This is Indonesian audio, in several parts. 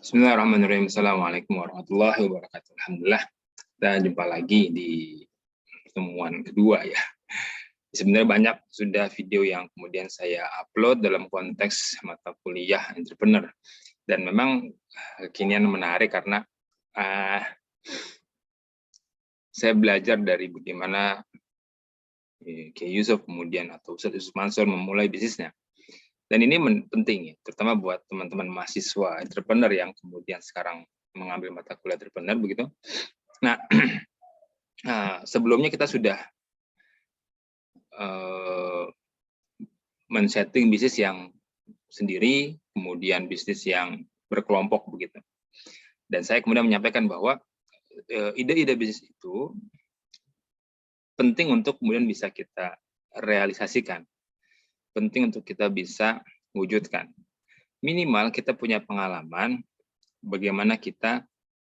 Bismillahirrahmanirrahim. Assalamualaikum warahmatullahi wabarakatuh. Alhamdulillah, kita jumpa lagi di pertemuan kedua ya. Sebenarnya banyak sudah video yang kemudian saya upload dalam konteks mata kuliah entrepreneur. Dan memang kekinian menarik karena saya belajar dari bagaimana Kiai Yusuf kemudian atau Ustadz Yusuf Mansur memulai bisnisnya. Dan ini penting ya, terutama buat teman-teman mahasiswa entrepreneur yang kemudian sekarang mengambil mata kuliah entrepreneur begitu. Nah, sebelumnya kita sudah men-setting bisnis yang sendiri, kemudian bisnis yang berkelompok begitu. Dan saya kemudian menyampaikan bahwa ide-ide bisnis itu penting untuk kemudian bisa kita realisasikan. Penting untuk kita bisa wujudkan. Minimal kita punya pengalaman bagaimana kita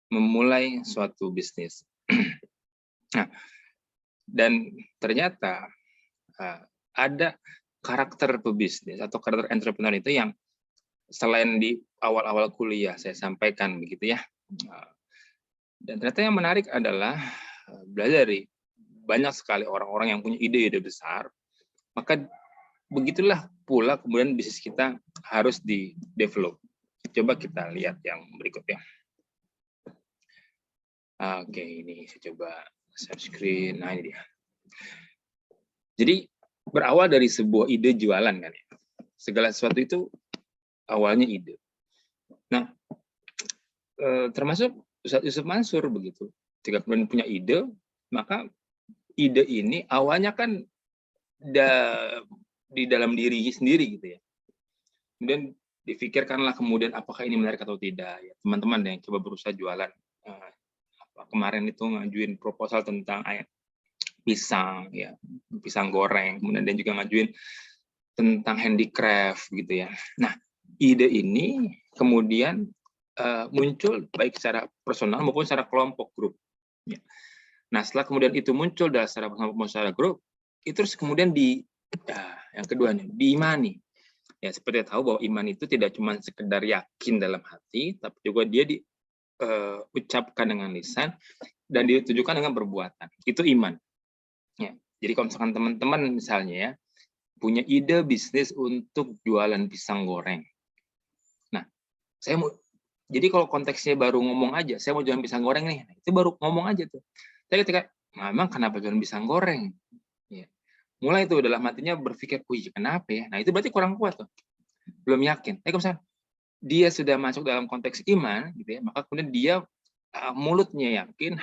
memulai suatu bisnis. Nah, dan ternyata ada karakter pebisnis atau karakter entrepreneur itu yang selain di awal-awal kuliah saya sampaikan begitu ya. Dan ternyata yang menarik adalah belajar dari banyak sekali orang-orang yang punya ide-ide besar, maka begitulah pula kemudian bisnis kita harus di-develop. Coba kita lihat yang berikutnya. Oke, ini saya coba share screen. Nah, ini dia. Jadi berawal dari sebuah ide jualan kan ya. Segala sesuatu itu awalnya ide. Nah, termasuk Ustadz Yusuf Mansur begitu. Jika kemudian punya ide, maka ide ini awalnya kan di dalam diri sendiri gitu ya. Kemudian difikirkanlah kemudian apakah ini menarik atau tidak. Ya, teman-teman yang coba berusaha jualan. Kemarin itu ngajuin proposal tentang pisang, ya, pisang goreng. Kemudian dia juga ngajuin tentang handicraft gitu ya. Nah, ide ini kemudian muncul baik secara personal maupun secara kelompok grup. Ya. Nah, setelah kemudian itu muncul dari secara personal maupun secara grup, itu terus kemudian yang kedua nih, diimani. Ya, seperti tahu bahwa iman itu tidak cuma sekedar yakin dalam hati, tapi juga dia diucapkan dengan lisan dan ditujukan dengan perbuatan. Itu iman. Ya, jadi kalau misalkan teman-teman misalnya ya punya ide bisnis untuk jualan pisang goreng. Nah, jadi kalau konteksnya baru ngomong aja, saya mau jualan pisang goreng nih, itu baru ngomong aja tuh. Saya ketika, memang kenapa jualan pisang goreng? Ya. Mulai tuh dalam hatinya berpikir, wih kenapa ya? Nah itu berarti kurang kuat tuh, belum yakin. Kalau misalnya dia sudah masuk dalam konteks iman, gitu ya, maka kemudian dia mulutnya yakin,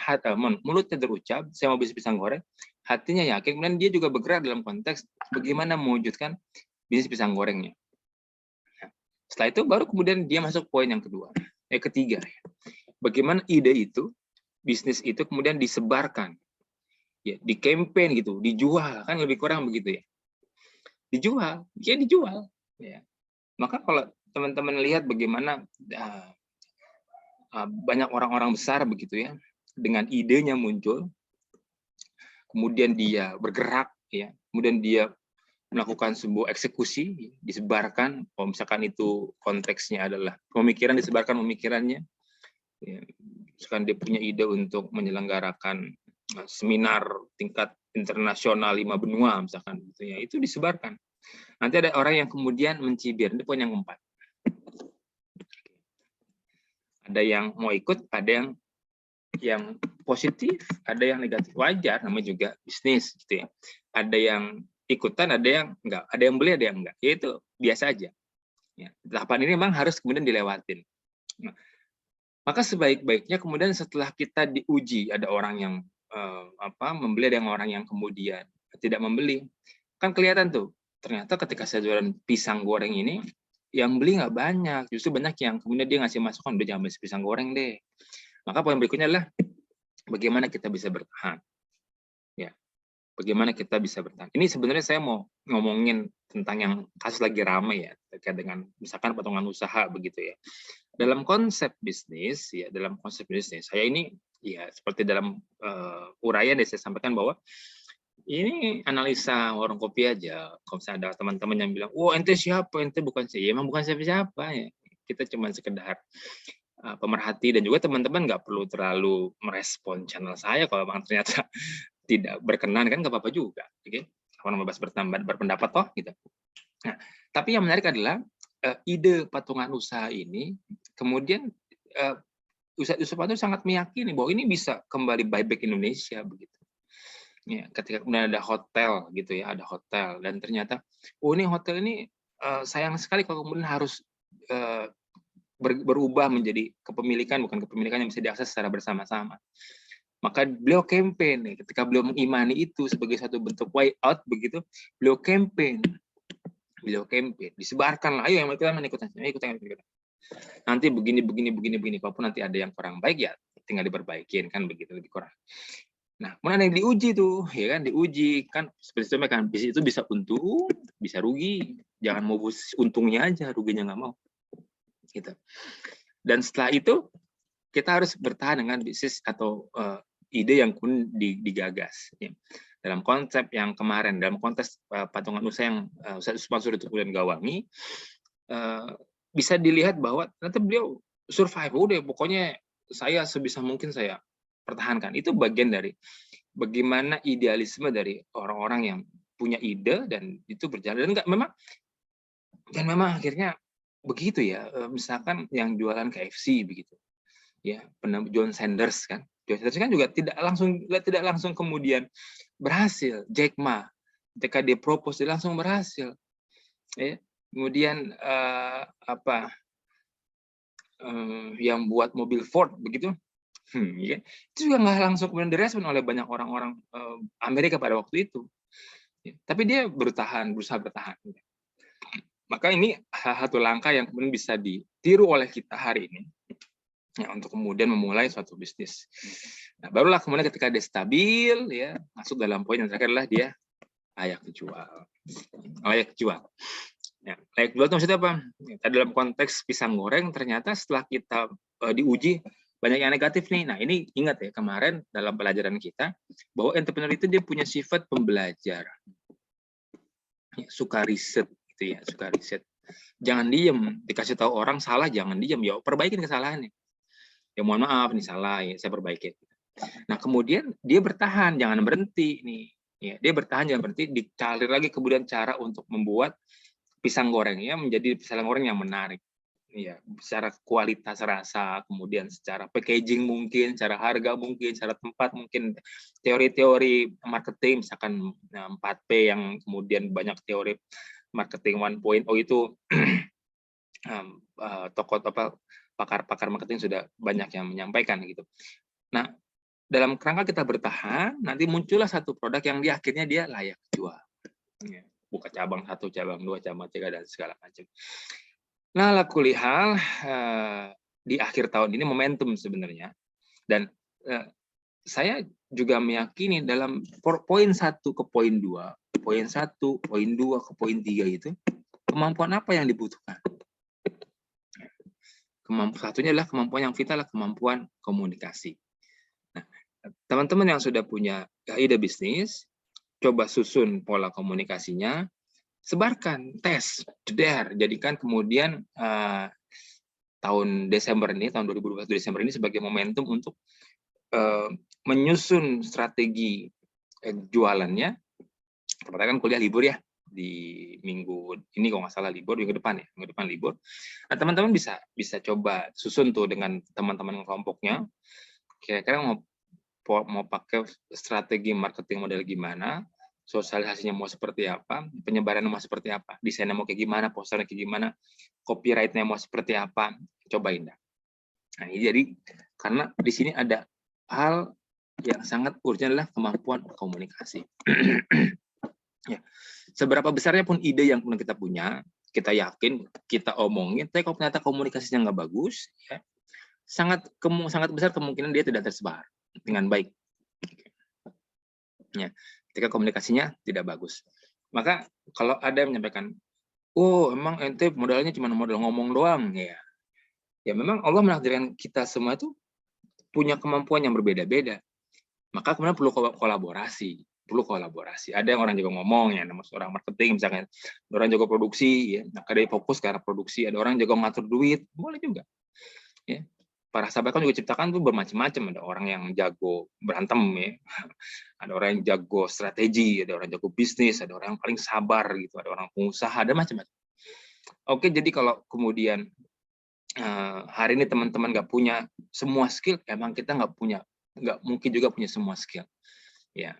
mulutnya terucap, saya mau bisnis pisang goreng, hatinya yakin, kemudian dia juga bergerak dalam konteks bagaimana mewujudkan bisnis pisang gorengnya. Nah, setelah itu baru kemudian dia masuk poin yang kedua, ketiga, bagaimana ide itu, bisnis itu kemudian disebarkan. Ya, di campaign gitu, dijual kan lebih kurang begitu ya. Dijual, ya dijual. Ya. Maka kalau teman-teman lihat bagaimana banyak orang-orang besar begitu ya, dengan idenya muncul, kemudian dia bergerak, ya, kemudian dia melakukan sebuah eksekusi, disebarkan. Kalau misalkan itu konteksnya adalah pemikiran, disebarkan pemikirannya. Ya, misalkan dia punya ide untuk menyelenggarakan seminar tingkat internasional 5 benua misalkan gitu ya, itu disebarkan. Nanti ada orang yang kemudian mencibir, itu poin yang keempat. Ada yang mau ikut, ada yang positif, ada yang negatif, wajar, namanya juga bisnis gitu ya. Ada yang ikutan, ada yang enggak, ada yang beli, ada yang enggak. Ya itu biasa aja. Ya, tahapan ini memang harus kemudian dilewatin. Nah, maka sebaik-baiknya kemudian setelah kita diuji, ada orang yang membeli, ada orang yang kemudian tidak membeli, kan kelihatan tuh ternyata ketika saya jualan pisang goreng ini yang beli nggak banyak, justru banyak yang kemudian dia ngasih masukan, udah jangan beli pisang goreng deh. Maka poin berikutnya adalah bagaimana kita bisa bertahan, ya, bagaimana kita bisa bertahan. Ini sebenarnya saya mau ngomongin tentang yang kasus lagi ramai ya, terkait dengan misalkan potongan usaha begitu ya. Dalam konsep bisnis, ya, dalam konsep bisnis, saya ini ya seperti dalam uraian yang saya sampaikan bahwa ini analisa warung kopi aja. Kalau misalnya ada teman-teman yang bilang, "Oh, ente siapa? Ente bukan saya." Ya, emang bukan siapa-siapa ya. Kita cuma sekedar pemerhati, dan juga teman-teman nggak perlu terlalu merespon channel saya kalau memang ternyata tidak berkenan, kan nggak apa-apa juga, oke? Orang bebas berpendapat toh, gitu. Nah, tapi yang menarik adalah ide patungan usaha ini, kemudian usaha itu sangat meyakini bahwa ini bisa kembali buyback Indonesia, begitu. Ya, ketika kemudian ada hotel gitu ya, ada hotel, dan ternyata, oh ini hotel ini sayang sekali kalau kemudian harus berubah menjadi kepemilikan, bukan kepemilikan yang bisa diakses secara bersama-sama. Maka beliau campaign nih, ketika beliau mengimani itu sebagai satu bentuk way out begitu, beliau campaign, disebarkan lah, ayo yang ikutan. Nanti begini, kalaupun nanti ada yang kurang baik ya tinggal diperbaikin, kan begitu, lebih kurang. Nah, kemudian ada yang diuji tuh, ya kan, diuji kan seperti itu kan, bisnis itu bisa untung, bisa rugi, jangan mau untungnya aja, ruginya nggak mau, gitu. Dan setelah itu kita harus bertahan dengan bisnis atau ide yang pun digagas, ya. Dalam konsep yang kemarin, dalam konteks patungan usaha yang sponsor itu kemudian gawangi, bisa dilihat bahwa ternyata beliau survive, udah pokoknya saya sebisa mungkin saya pertahankan. Itu bagian dari bagaimana idealisme dari orang-orang yang punya ide dan itu berjalan, dan memang akhirnya begitu ya. Misalkan yang jualan KFC begitu ya, John Sanders kan juga tidak langsung kemudian berhasil. Jack Ma ketika dia propose dia langsung berhasil, ya. Kemudian yang buat mobil Ford begitu, ya, itu juga nggak langsung kemudian direspon oleh banyak orang-orang Amerika pada waktu itu, ya. Tapi dia berusaha bertahan. Maka ini satu langkah yang kemudian bisa ditiru oleh kita hari ini, ya, untuk kemudian memulai suatu bisnis. Nah, barulah kemudian ketika dia stabil, ya, masuk dalam poin yang terakhir adalah dia layak dijual. Layak jual. Ya, layak jual itu maksudnya apa? Ya, dalam konteks pisang goreng, ternyata setelah kita diuji banyak yang negatif nih. Nah, ini ingat ya, kemarin dalam pelajaran kita bahwa entrepreneur itu dia punya sifat pembelajar, ya, suka riset, gitu ya, suka riset. Jangan diem, dikasih tahu orang salah jangan diem, ya perbaikin kesalahannya. Ya mohon maaf nih salah, ya saya perbaiki. Nah, kemudian dia bertahan, jangan berhenti nih. Ya, dia bertahan jangan berhenti, dicari lagi kemudian cara untuk membuat pisang gorengnya menjadi pisang goreng yang menarik. Ya, secara kualitas rasa, kemudian secara packaging mungkin, secara harga mungkin, secara tempat mungkin, teori-teori marketing misalkan 4P yang kemudian banyak teori marketing 1.0 itu pakar-pakar marketing sudah banyak yang menyampaikan gitu. Nah, dalam kerangka kita bertahan, nanti muncullah satu produk yang di akhirnya dia layak jual. Ya, buka cabang 1, cabang 2, cabang 3 dan segala macam. Nah, lakulihal di akhir tahun ini momentum sebenarnya, dan saya juga meyakini dalam poin 1 ke poin 2, poin 1, poin 2 ke poin 3 itu kemampuan apa yang dibutuhkan? Satunya adalah kemampuan yang vital, kemampuan komunikasi. Nah, teman-teman yang sudah punya ide bisnis, coba susun pola komunikasinya, sebarkan, tes, jadikan kemudian tahun Desember ini, tahun 2022 Desember ini sebagai momentum untuk menyusun strategi jualannya. Katakan kuliah libur ya, di minggu ini kalau nggak salah libur, minggu depan libur. Nah, teman-teman bisa coba susun tuh dengan teman-teman kelompoknya, kira-kira mau pakai strategi marketing model gimana, sosialisasinya mau seperti apa, penyebarannya mau seperti apa, desainnya mau kayak gimana, posternya kayak gimana, copyright-nya mau seperti apa, cobain dah. Nah, ini jadi karena di sini ada hal yang sangat urgent adalah kemampuan komunikasi. Ya, seberapa besarnya pun ide yang kita punya, kita yakin, kita omongin, tapi kalau ternyata komunikasinya nggak bagus, ya, sangat besar kemungkinan dia tidak tersebar dengan baik. Ya, ketika komunikasinya tidak bagus. Maka kalau ada yang menyampaikan, oh emang ente modalnya cuma modal ngomong doang, ya. Ya memang Allah menakdirkan kita semua itu punya kemampuan yang berbeda-beda. Maka kemudian perlu kolaborasi. Ada yang orang jago ngomong, ya, orang marketing misalkan, ada orang jago produksi, ya, maka dia fokus ke arah produksi. Ada orang jago ngatur duit, boleh juga. Ya. para sahabat kan juga ciptakan tuh bermacam-macam. Ada orang yang jago berantem ya, ada orang yang jago strategi, ada orang jago bisnis, ada orang yang paling sabar gitu, ada orang pengusaha, ada macam-macam. Oke, jadi kalau kemudian hari ini teman-teman nggak punya semua skill, emang kita nggak mungkin juga punya semua skill. Ya,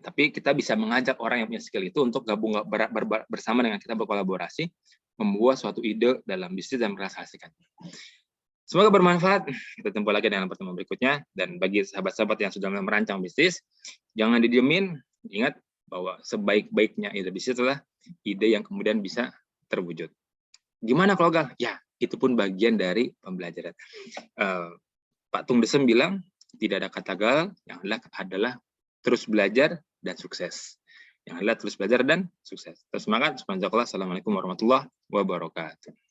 tapi kita bisa mengajak orang yang punya skill itu untuk gabung bersama dengan kita berkolaborasi, membuat suatu ide dalam bisnis dan merealisasikannya. Semoga bermanfaat. Kita jumpa lagi dengan pertemuan berikutnya. Dan bagi sahabat-sahabat yang sudah merancang bisnis, jangan didiemin. Ingat bahwa sebaik-baiknya ide bisnis adalah ide yang kemudian bisa terwujud. Gimana kalau gagal? Ya, itu pun bagian dari pembelajaran. Pak Tung Desem bilang, tidak ada kata gagal, yang adalah terus belajar dan sukses. Yang adalah terus belajar dan sukses. Terus semangat. Assalamualaikum warahmatullahi wabarakatuh.